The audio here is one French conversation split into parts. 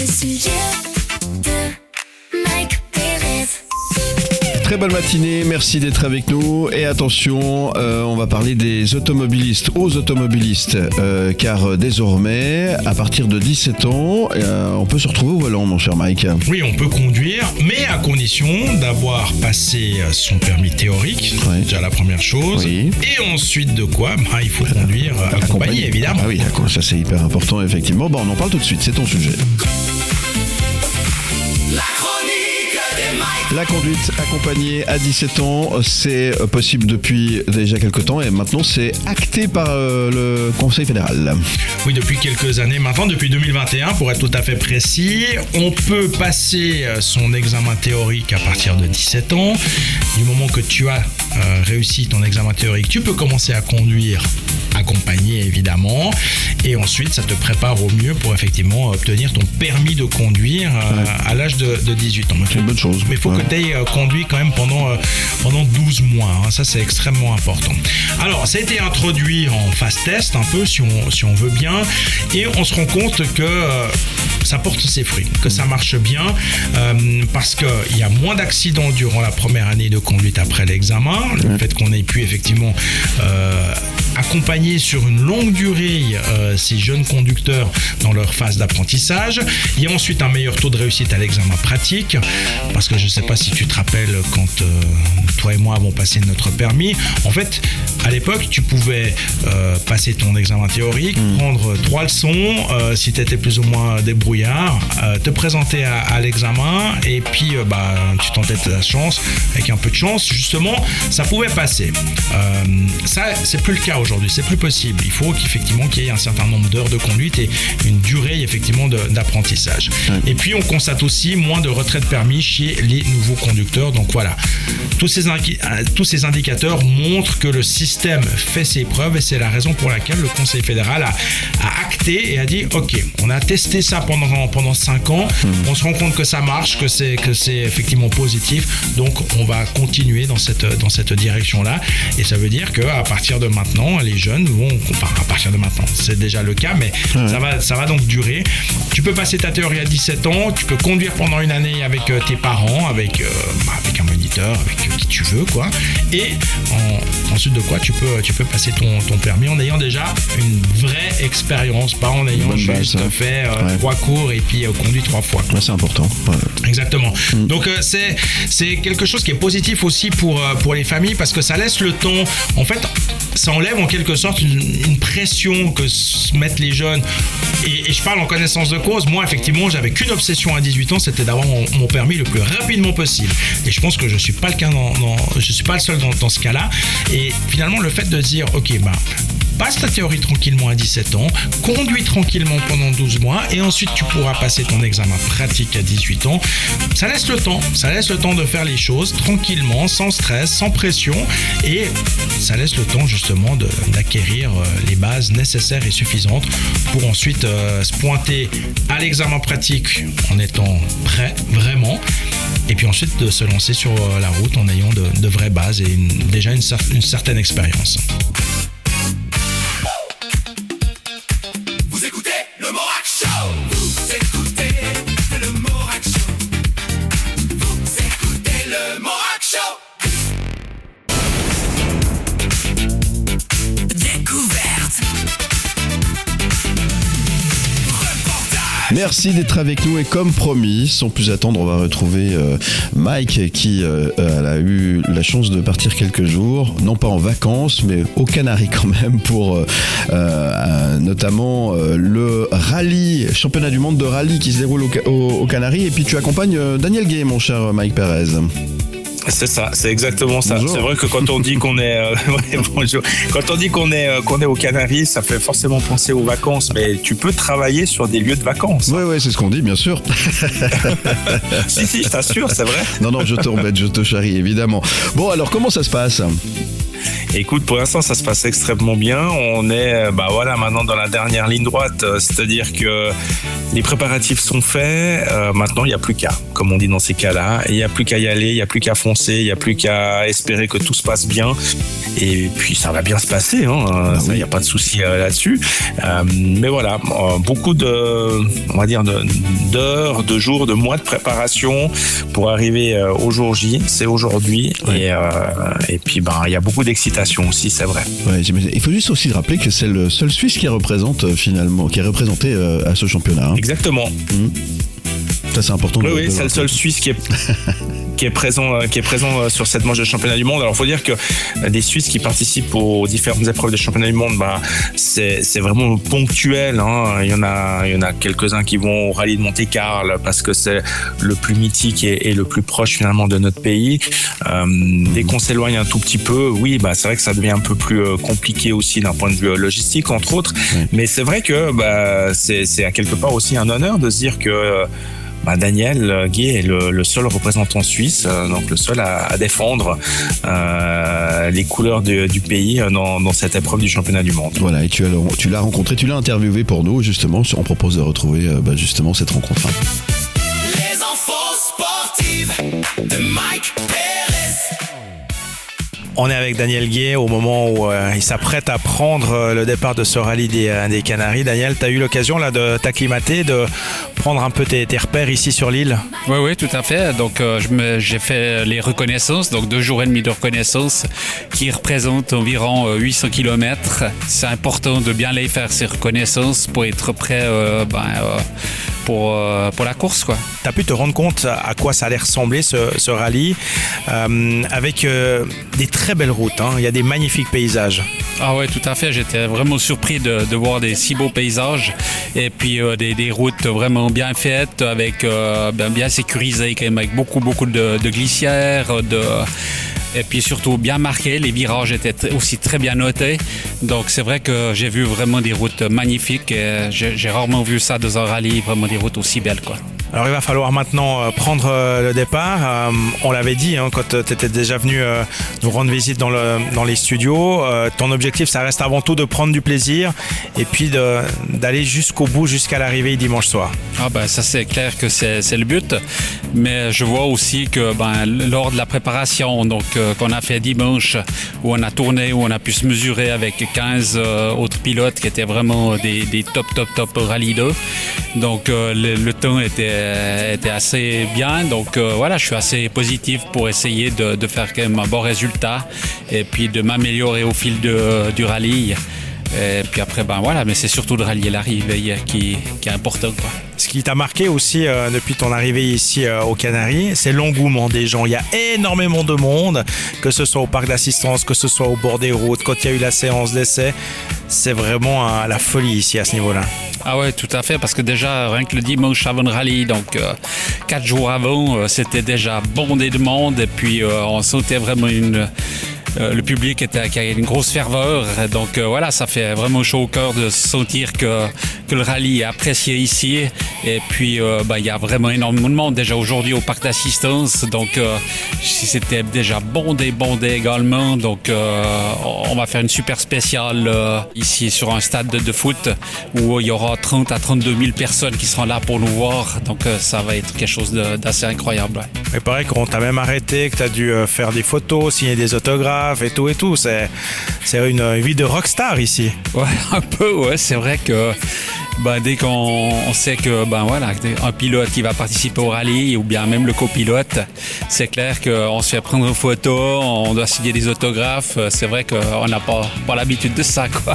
Le sujet de Mike Pérez. Très bonne matinée, merci d'être avec nous. Et attention, on va parler des automobilistes, aux automobilistes, car désormais, à partir de 17 ans, on peut se retrouver au volant, mon cher Mike. Oui, on peut conduire, mais à condition d'avoir passé son permis théorique, Oui. déjà la première chose. Oui. Et ensuite de quoi il faut conduire accompagné, évidemment. Ah oui, d'accord, ça c'est hyper important, effectivement. Bon, on en parle tout de suite, c'est ton sujet. La conduite accompagnée à 17 ans, c'est possible depuis déjà quelques temps et maintenant c'est acté par le Conseil fédéral. Oui, depuis quelques années maintenant, depuis 2021 pour être tout à fait précis, on peut passer son examen théorique à partir de 17 ans. Du moment que tu as réussi ton examen théorique, tu peux commencer à conduire accompagné évidemment, et ensuite ça te prépare au mieux pour effectivement obtenir ton permis de conduire à l'âge de 18 ans. C'est une bonne chose. Mais il faut que tu aies conduit quand même pendant 12 mois, hein. Ça c'est extrêmement important. Alors ça a été introduit en phase test un peu si on veut bien, et on se rend compte que ça porte ses fruits, que ça marche bien, parce qu'il y a moins d'accidents durant la première année de conduite après l'examen, le fait qu'on ait pu effectivement accompagner sur une longue durée ces jeunes conducteurs dans leur phase d'apprentissage. Il y a ensuite un meilleur taux de réussite à l'examen pratique, parce que je ne sais pas si tu te rappelles quand toi et moi avons passé notre permis. En fait, à l'époque, tu pouvais passer ton examen théorique, prendre 3 leçons, si tu étais plus ou moins débrouillard, te présenter à l'examen, et puis tu tentais ta chance. Avec un peu de chance, justement, ça pouvait passer. Ça, c'est plus le cas aujourd'hui, c'est plus possible. Il faut qu'effectivement qu'il y ait un certain nombre d'heures de conduite et une durée effectivement d'apprentissage. Et puis on constate aussi moins de retrait de permis chez les nouveaux conducteurs. Donc voilà, tous ces indicateurs montrent que le système fait ses preuves, et c'est la raison pour laquelle le Conseil fédéral a acté et a dit ok, on a testé ça pendant 5 ans, on se rend compte que ça marche, que c'est effectivement positif, donc on va continuer dans cette direction-là, et ça veut dire qu'à partir de maintenant, les jeunes vont, à partir de maintenant, c'est déjà le cas, mais ça va donc durer. Tu peux passer ta théorie à 17 ans, tu peux conduire pendant une année avec tes parents, avec un moniteur, avec qui tu veux, quoi, et ensuite de quoi tu peux passer ton permis en ayant déjà une vraie expérience, pas en ayant juste fait 3 cours et puis conduit 3 fois. Ouais, c'est important. Ouais. Exactement. Donc c'est quelque chose qui est positif aussi pour les familles, parce que ça laisse le temps. En fait, ça enlève en quelque sorte une pression que se mettent les jeunes. Et je parle en connaissance de cause. Moi, effectivement, j'avais qu'une obsession à 18 ans, c'était d'avoir mon permis le plus rapidement possible. Et je pense que je suis pas le seul dans ce cas-là. Et finalement, le fait de dire, ok, passe ta théorie tranquillement à 17 ans, conduis tranquillement pendant 12 mois, et ensuite tu pourras passer ton examen pratique à 18 ans. Ça laisse le temps de faire les choses tranquillement, sans stress, sans pression, et ça laisse le temps justement d'acquérir les bases nécessaires et suffisantes pour ensuite se pointer à l'examen pratique en étant prêt vraiment, et puis ensuite de se lancer sur la route en ayant de vraies bases et déjà une certaine expérience. Merci d'être avec nous, et comme promis, sans plus attendre, on va retrouver Mike qui a eu la chance de partir quelques jours, non pas en vacances, mais aux Canaries quand même, pour notamment le rallye, championnat du monde de rallye qui se déroule aux Canaries. Et puis tu accompagnes Daniel Gay, mon cher Mike Pérez. C'est ça, c'est exactement ça. Bonjour. C'est vrai que quand on dit qu'on est, bonjour. Quand on dit qu'on est aux Canaries, ça fait forcément penser aux vacances. Mais tu peux travailler sur des lieux de vacances. Ouais, c'est ce qu'on dit, bien sûr. Si, je t'assure, c'est vrai. Non, je t'embête, je te charrie, évidemment. Bon, alors comment ça se passe ? Écoute, pour l'instant, ça se passe extrêmement bien. On est, maintenant dans la dernière ligne droite. C'est-à-dire que les préparatifs sont faits. Maintenant, il n'y a plus qu'à, comme on dit dans ces cas-là. Il n'y a plus qu'à y aller, il n'y a plus qu'à foncer, il n'y a plus qu'à espérer que tout se passe bien. Et puis, ça va bien se passer. Il n'y a pas de souci là-dessus. Mais voilà, beaucoup on va dire d'heures, de jours, de mois de préparation pour arriver au jour J. C'est aujourd'hui. Ouais. Et puis, il y a beaucoup d'excitation aussi, c'est vrai. Ouais, il faut juste aussi rappeler que c'est le seul Suisse qui représente finalement, qui est représenté à ce championnat. Exactement. Ça, c'est important. Oui, c'est le seul Suisse qui est présent sur cette manche de championnat du monde. Alors, il faut dire que des Suisses qui participent aux différentes épreuves de championnat du monde, c'est vraiment ponctuel. Il y en a quelques-uns qui vont au rallye de Monte-Carlo parce que c'est le plus mythique et le plus proche finalement de notre pays. Dès qu'on s'éloigne un tout petit peu, oui, c'est vrai que ça devient un peu plus compliqué aussi d'un point de vue logistique, entre autres. Mais c'est vrai que c'est à quelque part aussi un honneur de se dire que Daniel Gué est le seul représentant suisse, donc le seul à défendre les couleurs du pays dans cette épreuve du championnat du monde. Voilà, et tu l'as rencontré, tu l'as interviewé pour nous, justement. On propose de retrouver justement cette rencontre. Les infos sportives de Mike Pérez. On est avec Daniel Gué au moment où il s'apprête à prendre le départ de ce rallye des Canaries. Daniel, tu as eu l'occasion là de t'acclimater, de prendre un peu tes repères ici sur l'île? Oui, tout à fait. Donc, j'ai fait les reconnaissances, donc 2 jours et demi de reconnaissance qui représentent environ 800 km. C'est important de bien les faire, ces reconnaissances, pour être prêt pour la course, quoi. Tu as pu te rendre compte à quoi ça allait ressembler ce rallye avec des très belles routes. Il y a des magnifiques paysages. Ah ouais, tout à fait. J'étais vraiment surpris de voir des si beaux paysages et puis des routes vraiment bien faites, avec bien sécurisées, quand même, avec beaucoup de glissières, et puis surtout bien marquées. Les virages étaient aussi très bien notés. Donc c'est vrai que j'ai vu vraiment des routes magnifiques. Et j'ai rarement vu ça dans un rallye, vraiment des routes aussi belles, quoi. Alors il va falloir maintenant prendre le départ. On l'avait dit quand tu étais déjà venu nous rendre visite dans les studios. Ton objectif, ça reste avant tout de prendre du plaisir et puis d'aller jusqu'au bout, jusqu'à l'arrivée dimanche soir. Ça c'est clair que c'est le but. Mais je vois aussi que lors de la préparation qu'on a fait dimanche, où on a tourné, où on a pu se mesurer avec 15 autres pilotes qui étaient vraiment des top rallye 2. Donc le temps était assez bien, donc voilà, je suis assez positif pour essayer de faire quand même un bon résultat et puis de m'améliorer au fil du rallye. Et puis après, mais c'est surtout de rallier l'arrivée qui est important, quoi. Ce qui t'a marqué aussi depuis ton arrivée ici aux Canaries, c'est l'engouement des gens. Il y a énormément de monde, que ce soit au parc d'assistance, que ce soit au bord des routes, quand il y a eu la séance d'essai. C'est vraiment la folie ici à ce niveau-là. Ah ouais, tout à fait, parce que déjà, rien que le dimanche avant le rallye, donc 4 jours avant, c'était déjà bondé de monde, et puis on sentait vraiment le public qui a une grosse ferveur, donc voilà, ça fait vraiment chaud au cœur de sentir que le rallye est apprécié ici. Et puis il y a vraiment énormément de monde déjà aujourd'hui au parc d'assistance, donc c'était déjà bondé également. Donc on va faire une super spéciale ici sur un stade de foot où il y aura 30 à 32 000 personnes qui seront là pour nous voir, donc ça va être quelque chose d'assez incroyable. Il paraît qu'on t'a même arrêté, que tu as dû faire des photos, signer des autographes et tout. C'est une vie de rockstar ici. Ouais, un peu, ouais. C'est vrai que dès qu'on sait que un pilote qui va participer au rallye, ou bien même le copilote, c'est clair qu'on se fait prendre une photo, on doit signer des autographes. C'est vrai qu'on n'a pas l'habitude de ça, quoi.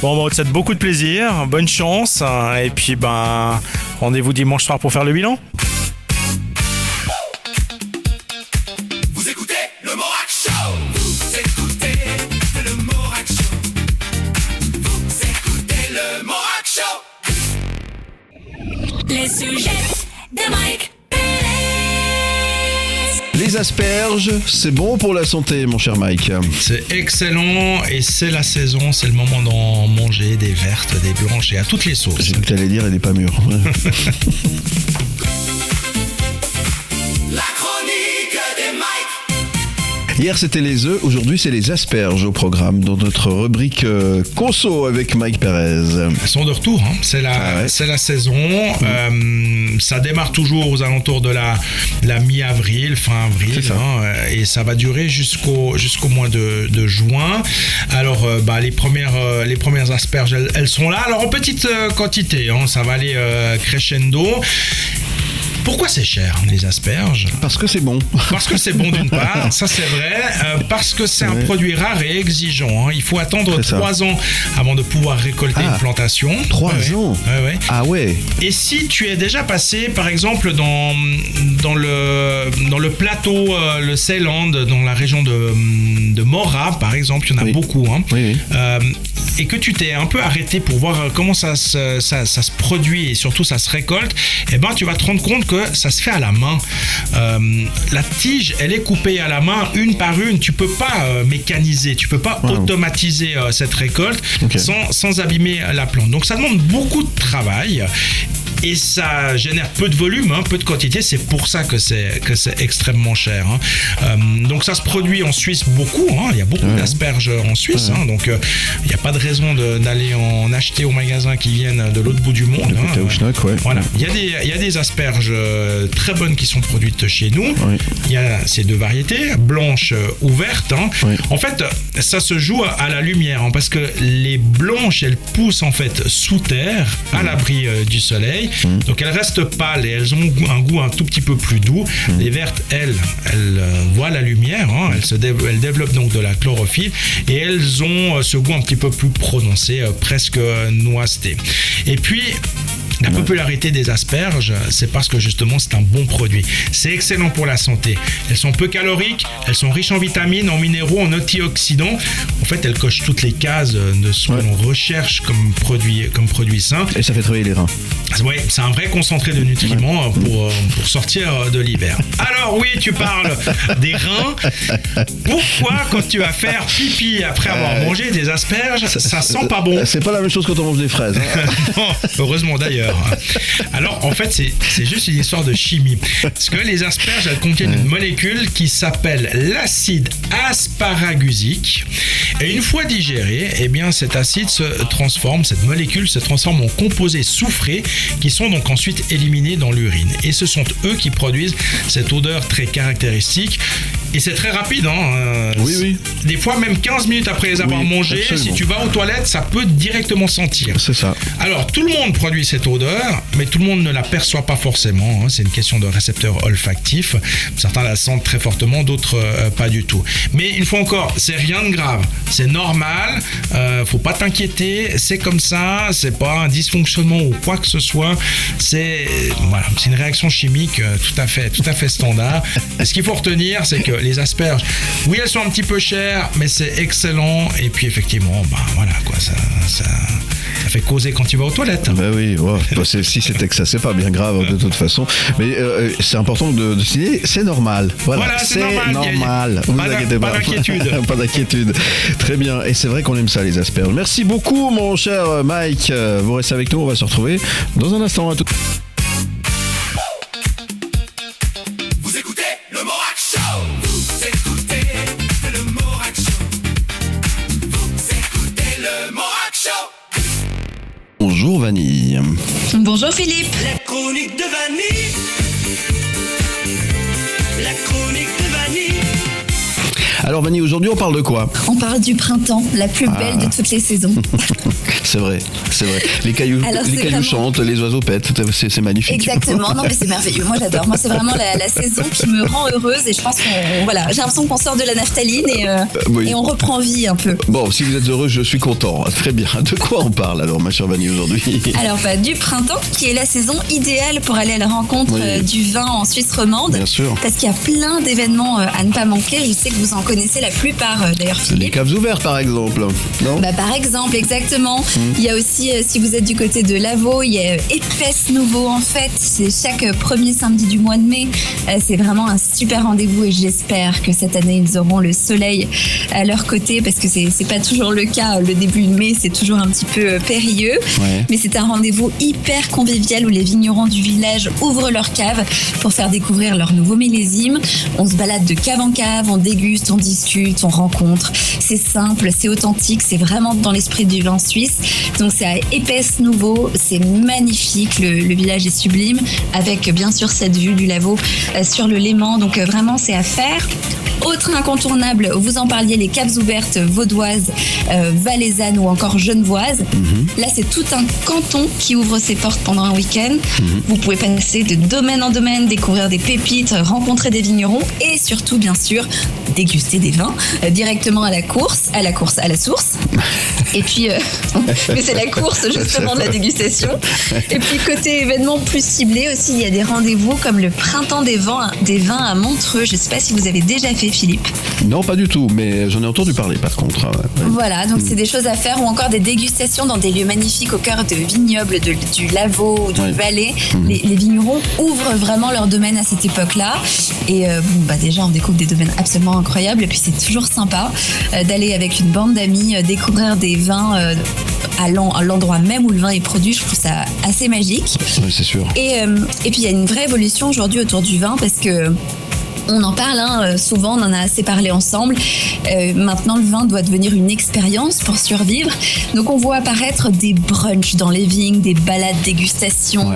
Bon, on te souhaite beaucoup de plaisir, bonne chance, et puis rendez-vous dimanche soir pour faire le bilan. Vous écoutez le Morac Show. Vous écoutez le Morac Show. Vous écoutez le Morac Show. Les sujets de Mike Pérez. Les asperges, c'est bon pour la santé, mon cher Mike. C'est excellent et c'est la saison, c'est le moment d'en manger des vertes, des blanches et à toutes les sauces. J'ai cru que t'allais dire, elle n'est pas mûre. La chronique des Mike. Hier, c'était les œufs. Aujourd'hui, c'est les asperges au programme dans notre rubrique conso avec Mike Perez. Elles sont de retour, hein. C'est la saison. Ça démarre toujours aux alentours de la mi-avril, fin avril, hein, et ça va durer jusqu'au mois de juin. Alors, les premières asperges, elles sont là. Alors en petite quantité, hein, ça va aller crescendo. Pourquoi c'est cher, les asperges ? Parce que c'est bon. Parce que c'est bon d'une part, ça c'est vrai, parce que c'est un produit rare et exigeant, hein. Il faut attendre 3 ans avant de pouvoir récolter une plantation. 3 ans ? Ouais. Ah ouais. Et si tu es déjà passé, par exemple, dans le plateau, le Ceyland, dans la région de Mora, par exemple, il y en a beaucoup, hein. Oui. Et que tu t'es un peu arrêté pour voir comment ça se produit et surtout ça se récolte, eh ben tu vas te rendre compte que ça se fait à la main. La tige, elle est coupée à la main, une par une. Tu peux pas mécaniser, tu peux pas automatiser cette récolte sans abîmer la plante. Donc ça demande beaucoup de travail. Et ça génère peu de volume, hein, peu de quantité. C'est pour ça que c'est extrêmement cher, hein. Donc ça se produit en Suisse beaucoup, hein. Il y a beaucoup d'asperges en Suisse, hein. Donc il n'y a pas de raison d'aller en acheter au magasin qui viennent de l'autre bout du monde, hein. Voilà. Il y a des asperges très bonnes qui sont produites chez nous. Il y a ces deux variétés, blanches ou vertes, hein. En fait, ça se joue à la lumière, hein, parce que les blanches, elles poussent en fait sous terre, à l'abri du soleil. Donc elles restent pâles et elles ont un goût un tout petit peu plus doux. Les vertes, elles voient la lumière, hein. Elles développent donc de la chlorophylle et elles ont ce goût un petit peu plus prononcé, presque noiseté. Et puis la popularité des asperges, c'est parce que justement c'est un bon produit. C'est excellent pour la santé. Elles sont peu caloriques, elles sont riches en vitamines, en minéraux, en antioxydants. En fait, elles cochent toutes les cases de ce que l'on recherche comme produit sain. Et ça fait travailler les reins. Ouais, c'est un vrai concentré de nutriments pour sortir de l'hiver. Alors oui, tu parles des reins. Pourquoi quand tu vas faire pipi après avoir mangé des asperges, ça sent pas bon ? C'est pas la même chose quand on mange des fraises, hein. Non, heureusement d'ailleurs. Alors en fait, c'est juste une histoire de chimie. Parce que les asperges, elles contiennent une molécule qui s'appelle l'acide asparagusique. Et une fois digérée, eh bien cet acide cette molécule se transforme en composés soufrés qui sont donc ensuite éliminés dans l'urine. Et ce sont eux qui produisent cette odeur très caractéristique. Et c'est très rapide, hein. Oui. Des fois, même 15 minutes après les avoir mangés, si tu vas aux toilettes, ça peut directement sentir. C'est ça. Alors, tout le monde produit cette odeur, mais tout le monde ne la perçoit pas forcément, hein. C'est une question de récepteurs olfactifs. Certains la sentent très fortement, d'autres pas du tout. Mais une fois encore, c'est rien de grave. C'est normal. Faut pas t'inquiéter. C'est comme ça. C'est pas un dysfonctionnement ou quoi que ce soit. C'est une réaction chimique tout à fait standard. Et ce qu'il faut retenir, c'est que les asperges, oui, elles sont un petit peu chères, mais c'est excellent. Et puis effectivement, ça fait causer quand tu vas aux toilettes. Ben oui, si c'était que ça, c'est pas bien grave de toute façon. Mais c'est important de signaler, c'est normal. Voilà, c'est normal. Vous inquiétez pas. Pas d'inquiétude. Pas d'inquiétude. Très bien. Et c'est vrai qu'on aime ça, les asperges. Merci beaucoup, mon cher Mike. Vous restez avec nous. On va se retrouver dans un instant. À tout. Vous écoutez le Morak Show. Vous écoutez le Morak Show. Vous écoutez le Morak Show. Bonjour, Vanille. Bonjour Philippe. La chronique de Vanille. La chronique de Vanille. Alors, Vanille, aujourd'hui, on parle de quoi ? On parle du printemps, la plus belle de toutes les saisons. C'est vrai. Les cailloux, vraiment... chantent, les oiseaux pètent, c'est magnifique. Exactement, non mais c'est merveilleux, moi j'adore. Moi c'est vraiment la saison qui me rend heureuse et je pense j'ai l'impression qu'on sort de la naphtaline et on reprend vie un peu. Bon, si vous êtes heureux, je suis content. Très bien. De quoi on parle alors, ma chère Vanille, aujourd'hui ? Alors, du printemps, qui est la saison idéale pour aller à la rencontre du vin en Suisse romande. Bien sûr. Parce qu'il y a plein d'événements à ne pas manquer. Je sais que vous en connaissez la plupart, d'ailleurs, Philippe. Les caves ouvertes, par exemple, non ? Par exemple, exactement. différents. Il y a aussi, si vous êtes du côté de Lavaux, il y a Épaisse Nouveau en fait. C'est chaque premier samedi du mois de mai. C'est vraiment un super rendez-vous et j'espère que cette année ils auront le soleil à leur côté parce que c'est pas toujours le cas. Le début de mai, c'est toujours un petit peu périlleux. Ouais. Mais c'est un rendez-vous hyper convivial où les vignerons du village ouvrent leur cave pour faire découvrir leurs nouveaux millésimes. On se balade de cave en cave, on déguste, on discute, on rencontre. C'est simple, c'est authentique, c'est vraiment dans l'esprit du vin suisse. Donc c'est à Épaisse Nouveau, c'est magnifique, le village est sublime, avec bien sûr cette vue du Lavaux sur le Léman. Donc vraiment c'est à faire. Autre incontournable, vous en parliez, les caves ouvertes vaudoises, valaisannes ou encore genevoises. Là, c'est tout un canton qui ouvre ses portes pendant un week-end. Vous pouvez passer de domaine en domaine, découvrir des pépites, rencontrer des vignerons et surtout, bien sûr, déguster des vins directement à la source. Et puis, mais c'est la course justement de la dégustation. Et puis, côté événements plus ciblés aussi, il y a des rendez-vous comme le printemps des vins à Montreux. Je ne sais pas si vous avez déjà fait, Philippe. Non, pas du tout, mais j'en ai entendu parler par contre. Voilà, donc c'est des choses à faire ou encore des dégustations dans des lieux magnifiques au cœur de vignobles du Lavaux ou du Valais. Les vignerons ouvrent vraiment leur domaine à cette époque-là. Et déjà, on découvre des domaines absolument incroyables. Et puis, c'est toujours sympa d'aller avec une bande d'amis découvrir des vins à l'endroit même où le vin est produit. Je trouve ça assez magique. Oui, c'est sûr. Et puis, il y a une vraie évolution aujourd'hui autour du vin parce que on en parle, souvent, on en a assez parlé ensemble. Maintenant, le vin doit devenir une expérience pour survivre. Donc, on voit apparaître des brunchs dans les vignes, des balades dégustation,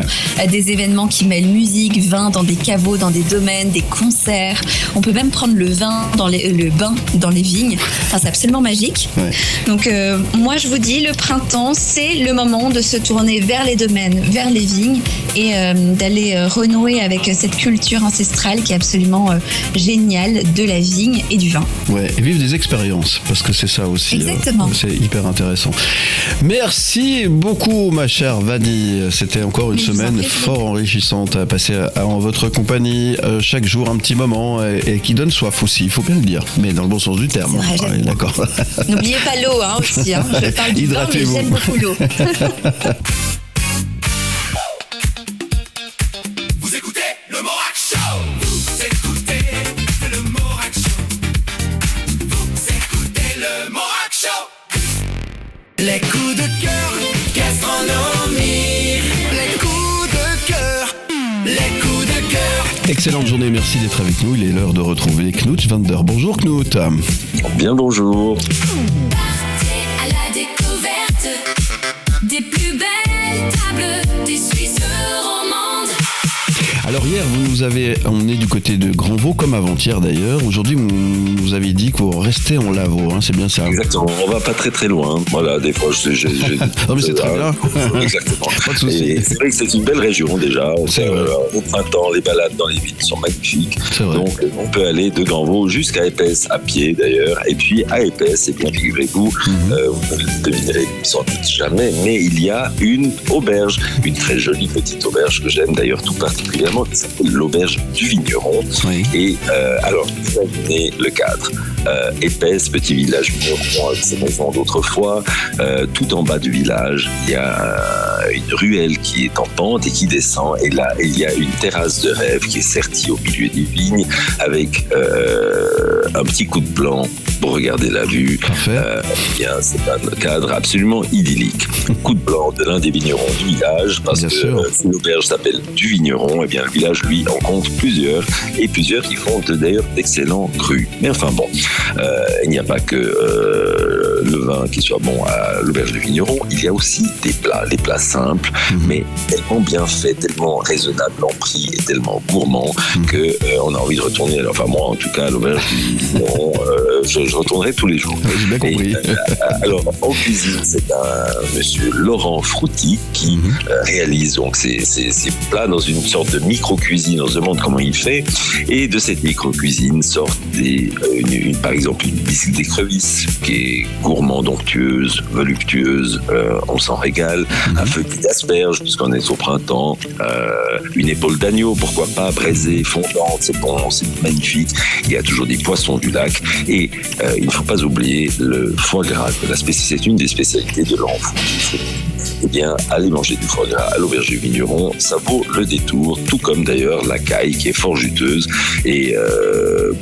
des événements qui mêlent musique, vin dans des caveaux, dans des domaines, des concerts. On peut même prendre le bain dans les vignes. Enfin, c'est absolument magique. Ouais. Donc, moi, je vous dis, le printemps, c'est le moment de se tourner vers les domaines, vers les vignes et d'aller renouer avec cette culture ancestrale qui est absolument génial de la vigne et du vin. Ouais, et vivre des expériences, parce que c'est ça aussi. Exactement. C'est hyper intéressant. Merci beaucoup, ma chère Vanny. C'était encore une semaine fort enrichissante à passer en votre compagnie chaque jour, un petit moment, et qui donne soif aussi, il faut bien le dire, mais dans le bon sens du terme. C'est vrai, ouais, d'accord. N'oubliez pas l'eau aussi. Je parle du vin, mais j'aime beaucoup l'eau. Les coups de cœur, gastronomie. Les coups de cœur, les coups de cœur. Excellente journée, merci d'être avec nous. Il est l'heure de retrouver Knut Vander. Bonjour Knut. Bien bonjour. Partez à la découverte des plus belles tables des Suisses romandes. Alors hier, vous nous avez emmené du côté de Grandvaux, comme avant-hier d'ailleurs. Aujourd'hui, vous nous avez dit que vous restez en Lavaux, c'est bien ça? Exactement, on va pas très très loin. Voilà, des fois, non mais c'est très bien. Exactement. Pas de souci. Et c'est vrai que c'est une belle région déjà. Au printemps, les balades dans les villes sont magnifiques. C'est vrai. Donc on peut aller de Grandvaux jusqu'à Épaisse à pied d'ailleurs. Et puis à Épaisse, et bien figurez-vous, vous ne le devinerez sans doute jamais, mais il y a une auberge, une très jolie petite auberge que j'aime d'ailleurs tout particulièrement, qui s'appelle l'auberge du Vigneron. Oui. Et alors, imaginez le cadre. Épaisse, petit village vigneron avec ses maisons d'autrefois. Tout en bas du village, il y a une ruelle qui est en pente et qui descend. Et là, il y a une terrasse de rêve qui est sertie au milieu des vignes avec un petit coup de blanc pour regarder la vue. C'est un cadre absolument idyllique. Coup de blanc de l'un des vignerons du village, parce que si l'auberge s'appelle du Vigneron, et bien le village, lui, en compte plusieurs, et plusieurs qui font d'ailleurs d'excellents crus. Mais enfin bon, il n'y a pas que le vin qui soit bon à l'auberge du Vigneron, il y a aussi des plats simples, mais tellement bien faits, tellement raisonnables en prix et tellement gourmands que on a envie de retourner. Enfin moi, en tout cas, à l'auberge du Vigneron, je retournerai tous les jours. J'ai bien compris. Alors, en cuisine, c'est un monsieur Laurent Frouty qui réalise donc ces plats dans une sorte de micro-cuisine. On se demande comment il fait. Et de cette micro-cuisine sortent par exemple une bisque d'écrevisse qui est gourmande, onctueuse, voluptueuse. On s'en régale. Un feuilleté d'asperges puisqu'on est au printemps. Une épaule d'agneau, pourquoi pas, braisée, fondante. C'est bon, c'est magnifique. Il y a toujours des poissons du lac. Et Et il ne faut pas oublier le foie gras. C'est une des spécialités de l'enfant. Eh bien, aller manger du foie gras à l'auberge du Vigneron, ça vaut le détour, tout comme d'ailleurs la caille qui est fort juteuse. Et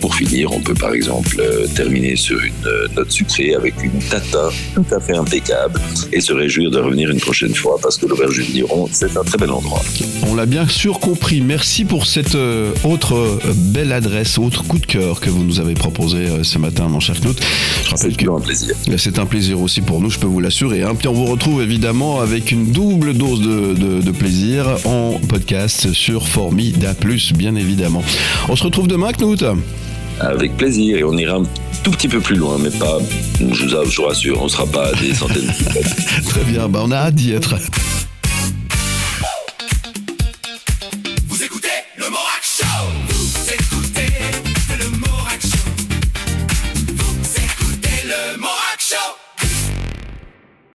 pour finir, on peut par exemple terminer sur une note sucrée avec une tatin tout à fait impeccable et se réjouir de revenir une prochaine fois parce que l'auberge du Vigneron, c'est un très bel endroit. On l'a bien sûr compris. Merci pour cette autre belle adresse, autre coup de cœur que vous nous avez proposé ce matin, mon cher Knut. Je rappelle C'est toujours un plaisir. C'est un plaisir aussi pour nous, je peux vous l'assurer. Puis on vous retrouve évidemment avec une double dose de plaisir en podcast sur Formida+, bien évidemment. On se retrouve demain, Knut. Avec plaisir, et on ira un tout petit peu plus loin, mais pas, je vous rassure, on ne sera pas à des centaines de kilomètres. Très bien, on a hâte d'y être.